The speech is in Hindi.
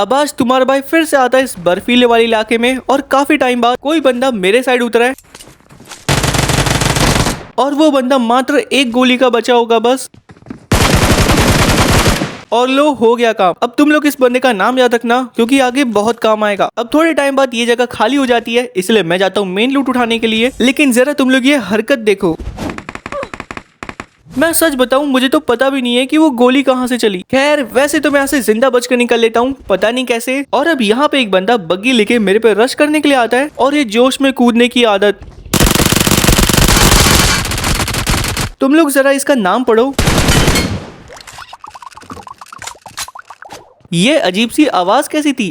अब आज तुम्हारा भाई फिर से आता है इस बर्फीले वाले इलाके में और काफी टाइम बाद कोई बंदा मेरे साइड उतरा है और वो बंदा मात्र एक गोली का बचा होगा बस। और लो हो गया काम। अब तुम लोग इस बंदे का नाम याद रखना क्योंकि आगे बहुत काम आएगा। अब थोड़े टाइम बाद ये जगह खाली हो जाती है इसलिए मैं जाता हूँ मेन लूट उठाने के लिए। लेकिन जरा तुम लोग ये हरकत देखो। मैं सच बताऊं मुझे तो पता भी नहीं है कि वो गोली कहां से चली। खैर वैसे तो मैं यहाँ से जिंदा बचकर निकल लेता हूँ, पता नहीं कैसे। और अब यहाँ पे एक बंदा बग्गी लेके मेरे पे रश करने के लिए आता है और ये जोश में कूदने की आदत। तुम लोग जरा इसका नाम पढ़ो। ये अजीब सी आवाज कैसी थी।